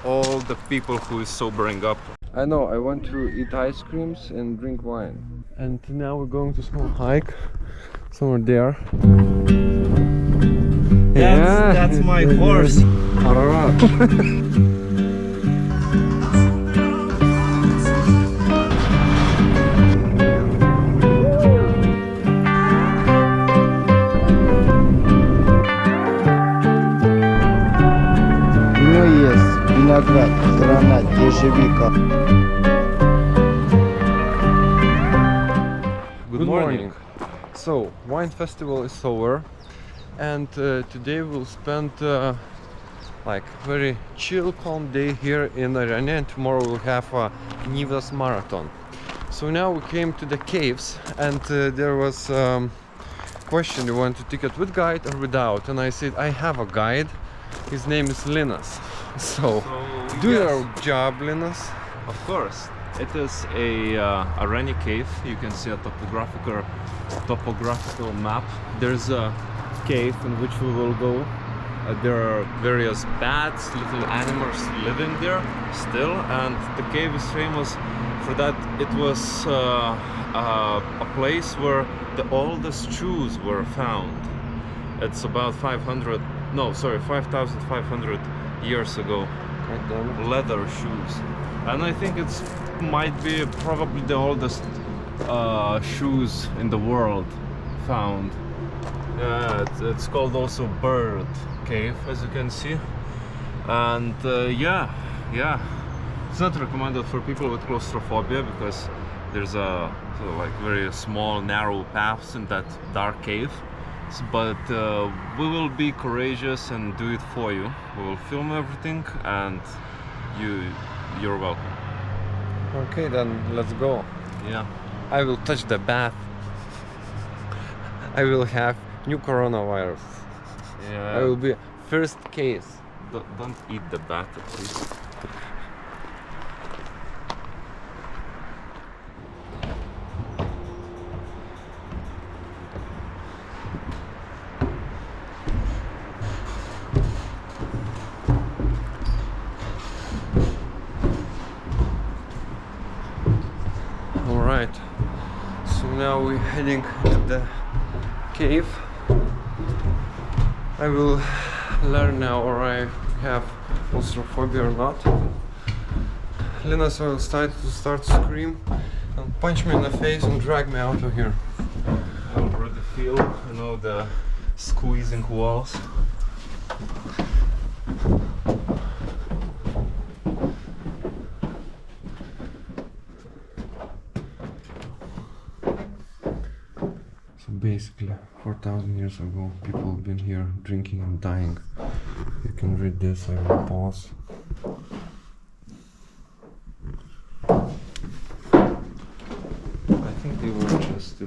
all the people who is sobering up. I know, I want to eat ice creams and drink wine. And now we're going to small hike somewhere there. That's my horse. Виноград, гранат, ежевика. Good morning. So, wine festival is over, and today we'll spend like very chill, calm day here in Areni, and tomorrow we'll have a Nivas marathon. So now we came to the caves, and there was question: you want to ticket with guide or without? And I said I have a guide. His name is Linus. So do your job, Linus. Of course. It is a Areni cave. You can see a topographical map. There's a cave in which we will go. There are various bats, little animals living there still, and the cave is famous for that. It was a place where the oldest shoes were found. It's about 5,500 years ago. Leather shoes, and I think it's might be probably the oldest shoes in the world found. It's called also Bird Cave, as you can see, and yeah, it's not recommended for people with claustrophobia because there's a sort of like very small narrow paths in that dark cave. But we will be courageous and do it for you. We will film everything, and you're welcome. Okay, then let's go. Yeah. I will touch the bath. I will have new coronavirus. Yeah. I will be first case. Don't eat the bat, at least. Alright, so now we're heading to the cave. I will learn now or I have claustrophobia or not. Linus will start to scream and punch me in the face and drag me out of here. I already feel, the squeezing walls. Basically 4,000 years ago people have been here drinking and dying. You can read this. I will pause. I think they were just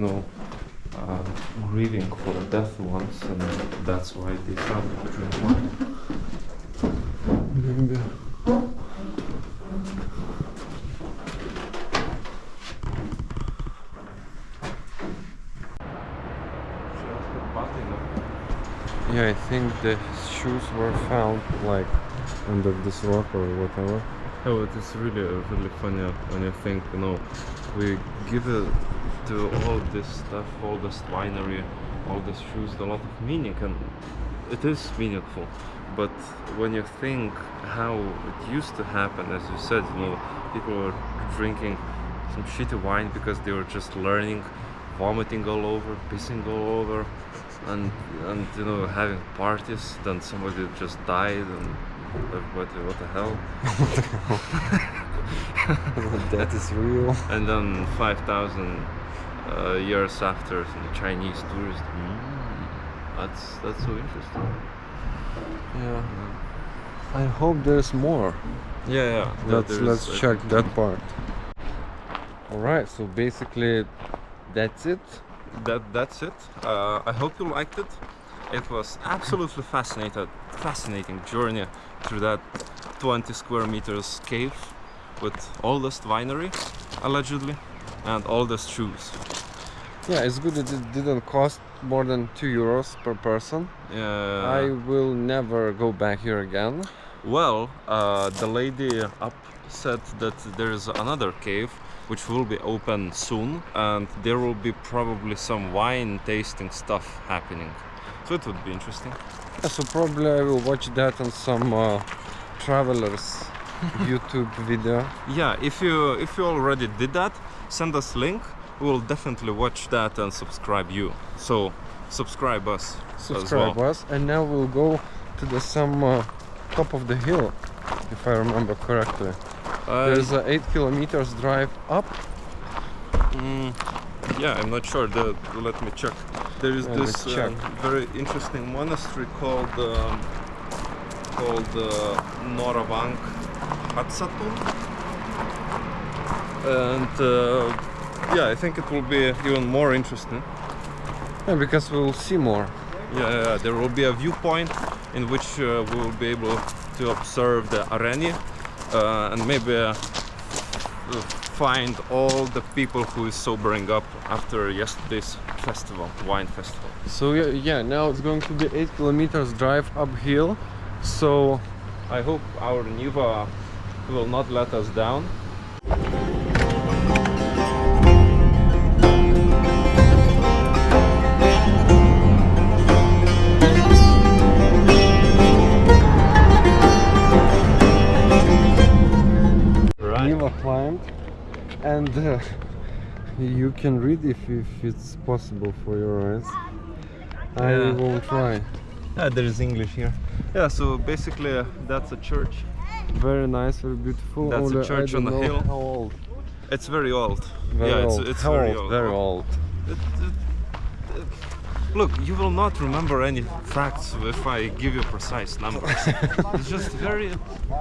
grieving for death once, and that's why they started to drink wine. Maybe. Yeah, I think the shoes were found like under this rock or whatever. Oh, it is really funny when you think, we give it to all this stuff, all this winery, all these shoes, a lot of meaning, and it is meaningful. But when you think how it used to happen, as you said, people were drinking some shitty wine because they were just learning, vomiting all over, pissing all over, and having parties. Then somebody just died, and what the hell? That is real. And then 5,000 years after, the Chinese tourist. That's so interesting. Yeah. I hope there's more. Yeah. Let's check that part. All right. So basically, that's it. That's it. I hope you liked it. It was absolutely fascinating journey through that 20 square meters cave with oldest winery, allegedly, and oldest shoes. Yeah, it's good that it didn't cost more than €2 per person. Yeah. I will never go back here again. Well, the lady up said that there is another cave which will be open soon, and there will be probably some wine tasting stuff happening. So it would be interesting. Yeah, so probably I will watch that on some travelers YouTube video. Yeah, if you already did that, send us link. We will definitely watch that and subscribe you. So subscribe us as well. Us, and now we'll go to the some top of the hill, if I remember correctly. There's a 8 kilometers drive up. Yeah, I'm not sure. Let me check. There is this very interesting monastery called Noravank Hatsatun, and yeah, I think it will be even more interesting. Yeah, because we will see more. Yeah, there will be a viewpoint in which we will be able to observe the Areni and maybe find all the people who is sobering up after yesterday's festival, wine festival. So yeah, now it's going to be 8 kilometers drive uphill. So I hope our Niva will not let us down. Niva climbed, and you can read if it's possible for your eyes. I won't try. There is English here. Yeah, so basically that's a church. Very nice, very beautiful. That's a church on the hill. How old? It's very old. Very old. It's how very old? old. Very old. Look, you will not remember any facts if I give you precise numbers. It's just very,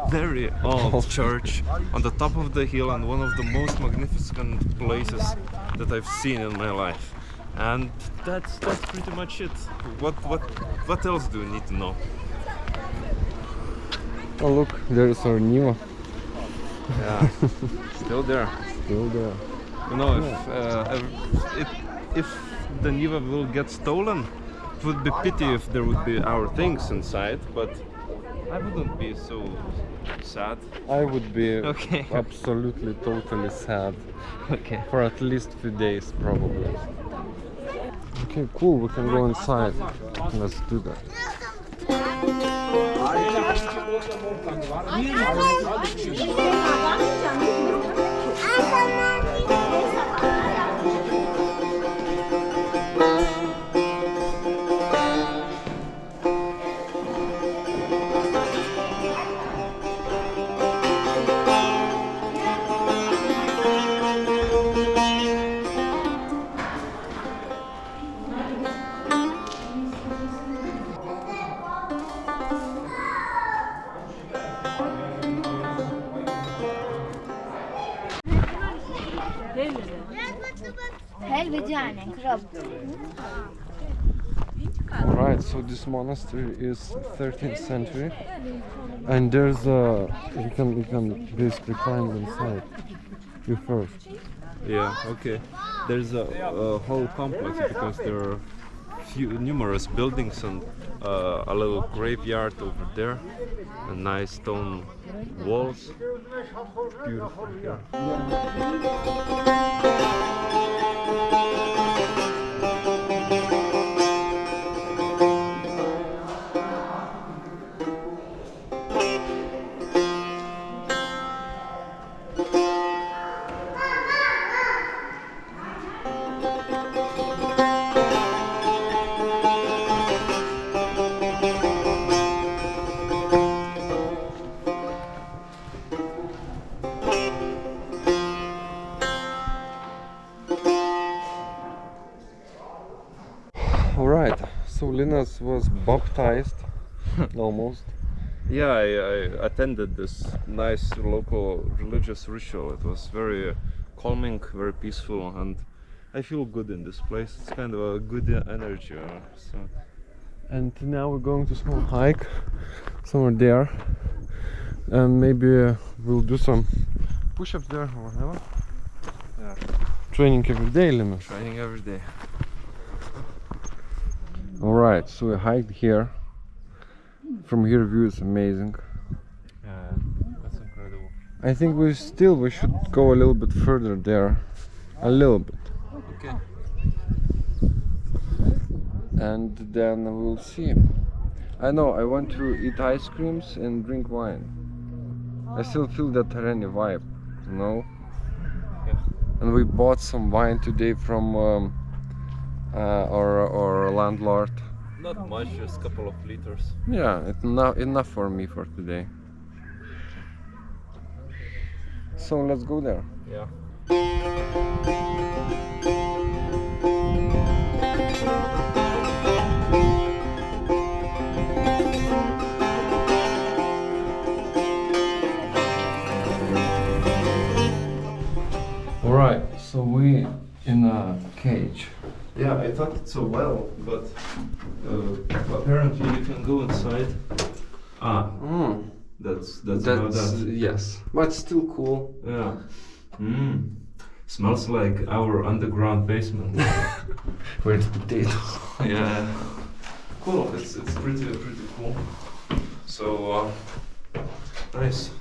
very old church on the top of the hill and one of the most magnificent places that I've seen in my life. And that's pretty much it. What else do you need to know? Oh look, there is our Niva. Yeah, still there. Still there. You know, if the Niva will get stolen, it would be pity if there would be our things inside, but I wouldn't be so sad. I would be Okay. absolutely, totally sad. Okay. For at least few days, probably. Okay, cool, we can go inside. Let's do that. Right, so this monastery is 13th century, and there's a you can basically climb inside. You first. Yeah. Okay. There's a whole complex because there are numerous buildings and a little graveyard over there, and nice stone walls. Beautiful here. Alright, so Linus was baptized almost. Yeah, I attended this nice local religious ritual. It was very calming, very peaceful, and I feel good in this place. It's kind of a good energy. So. And now we're going to small hike somewhere there, and maybe we'll do some push-ups there or whatever. Yeah. Training every day, Linus. Training every day. Alright, so we hiked here. From here view is amazing. I think we should go a little bit further there. A little bit. Okay. And then we'll see. I know, I want to eat ice creams and drink wine. I still feel that Areni vibe, you know? Yeah. And we bought some wine today from our landlord. Not much, just a couple of liters. Yeah, it's enough for me for today. So let's go there. Yeah. Alright, so we in a cage. Yeah, I thought it's a well, but apparently you can go inside. Ah, that's about that. Yes, but still cool. Yeah. Smells like our underground basement. Where it's potato. Yeah. Cool. It's pretty cool. So nice.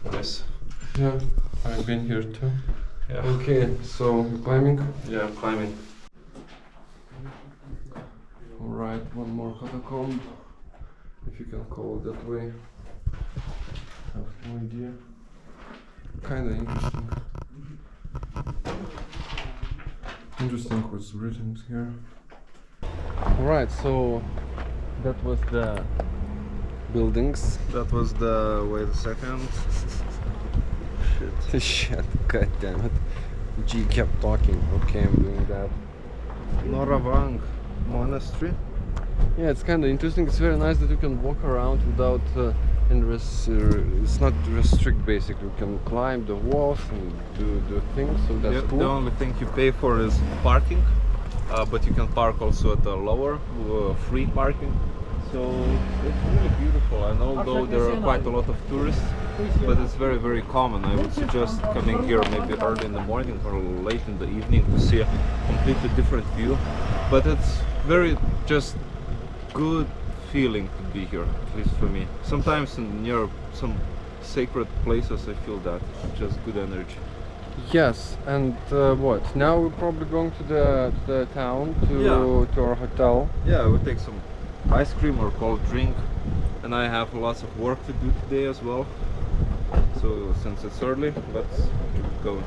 Yeah, I've been here too. Yeah. Okay, so climbing. Yeah, climbing. Alright, one more catacomb, if you can call it that way. I have no idea. Kinda interesting. Interesting what's written here. Alright, so that was the buildings. That was the wait a second. Shit. Shit, god damn it. G kept talking. Okay, I'm doing that. Noravang Monastery. Yeah, it's kind of interesting. It's very nice that you can walk around without it's not restrict. Basically, you can climb the walls and do things. So that's cool. The only thing you pay for is parking, but you can park also at the lower free parking. So it's really beautiful, and although there are quite a lot of tourists, but it's very common. I would suggest coming here maybe early in the morning or late in the evening to see a completely different view. But it's very just good feeling to be here, at least for me. Sometimes near some sacred places I feel that, just good energy. Yes, and what? Now we're probably going to the town to our hotel. Yeah, I would take some ice cream or cold drink, and I have lots of work to do today as well. So since it's early, let's keep going.